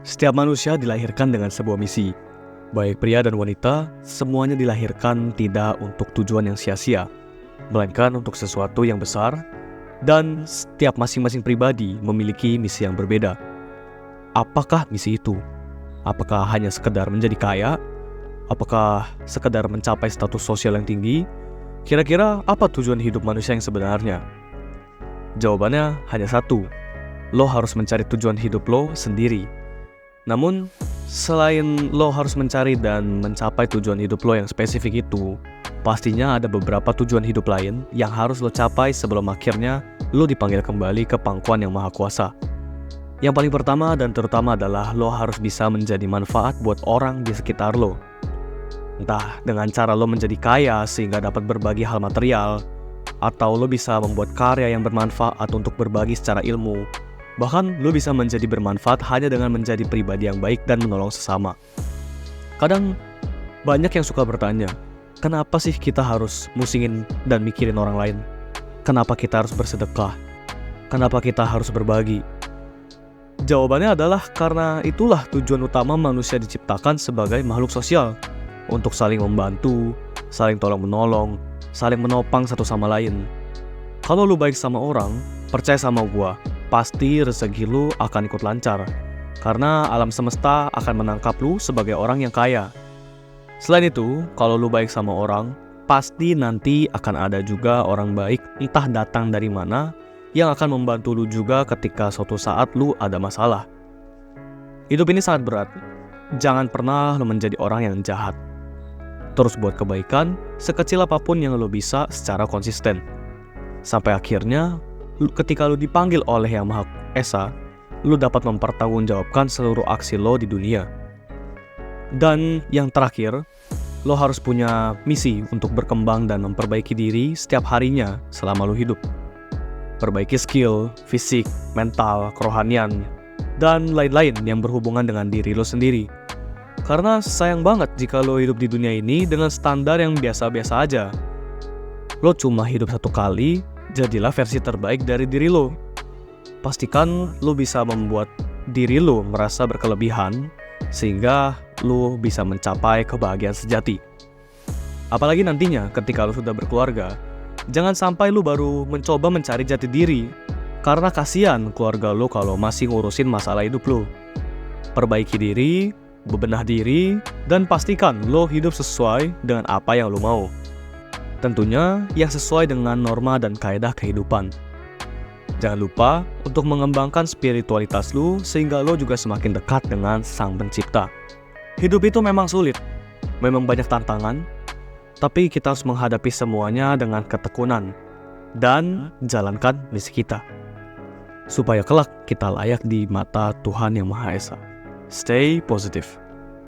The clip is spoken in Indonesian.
Setiap manusia dilahirkan dengan sebuah misi. Baik pria dan wanita, semuanya dilahirkan tidak untuk tujuan yang sia-sia, melainkan untuk sesuatu yang besar, dan setiap masing-masing pribadi memiliki misi yang berbeda. Apakah misi itu? Apakah hanya sekedar menjadi kaya? Apakah sekedar mencapai status sosial yang tinggi? Kira-kira apa tujuan hidup manusia yang sebenarnya? Jawabannya hanya satu. Lo harus mencari tujuan hidup lo sendiri. Namun, selain lo harus mencari dan mencapai tujuan hidup lo yang spesifik itu, pastinya ada beberapa tujuan hidup lain yang harus lo capai sebelum akhirnya lo dipanggil kembali ke pangkuan yang maha kuasa. Yang paling pertama dan terutama adalah lo harus bisa menjadi manfaat buat orang di sekitar lo. Entah dengan cara lo menjadi kaya sehingga dapat berbagi hal material, atau lo bisa membuat karya yang bermanfaat untuk berbagi secara ilmu. Bahkan lo bisa menjadi bermanfaat hanya dengan menjadi pribadi yang baik dan menolong sesama. Kadang banyak yang suka bertanya, kenapa sih kita harus musingin dan mikirin orang lain? Kenapa kita harus bersedekah? Kenapa kita harus berbagi? Jawabannya adalah karena itulah tujuan utama manusia diciptakan sebagai makhluk sosial, untuk saling membantu, saling tolong-menolong, saling menopang satu sama lain. Kalau lu baik sama orang, percaya sama gua, pasti rezeki lu akan ikut lancar, karena alam semesta akan menangkap lu sebagai orang yang kaya. Selain itu, kalau lu baik sama orang, pasti nanti akan ada juga orang baik, entah datang dari mana, yang akan membantu lu juga ketika suatu saat lu ada masalah. Hidup ini sangat berat. Jangan pernah lu menjadi orang yang jahat. Terus buat kebaikan, sekecil apapun yang lu bisa secara konsisten. Sampai akhirnya, ketika lu dipanggil oleh Yang Maha Esa, lu dapat mempertanggungjawabkan seluruh aksi lo di dunia. Dan yang terakhir, lo harus punya misi untuk berkembang dan memperbaiki diri setiap harinya selama lo hidup. Perbaiki skill, fisik, mental, kerohanian, dan lain-lain yang berhubungan dengan diri lo sendiri. Karena sayang banget jika lo hidup di dunia ini dengan standar yang biasa-biasa aja. Lo cuma hidup satu kali, jadilah versi terbaik dari diri lo. Pastikan lo bisa membuat diri lo merasa berkelebihan, sehingga lo bisa mencapai kebahagiaan sejati. Apalagi nantinya ketika lo sudah berkeluarga, jangan sampai lo baru mencoba mencari jati diri, karena kasihan keluarga lo kalau masih ngurusin masalah hidup lo. Perbaiki diri, bebenah diri, dan pastikan lo hidup sesuai dengan apa yang lo mau. Tentunya yang sesuai dengan norma dan kaedah kehidupan. Jangan lupa untuk mengembangkan spiritualitas lo sehingga lo juga semakin dekat dengan Sang Pencipta. Hidup itu memang sulit, memang banyak tantangan, tapi kita harus menghadapi semuanya dengan ketekunan dan jalankan misi kita, supaya kelak kita layak di mata Tuhan Yang Maha Esa. Stay positive.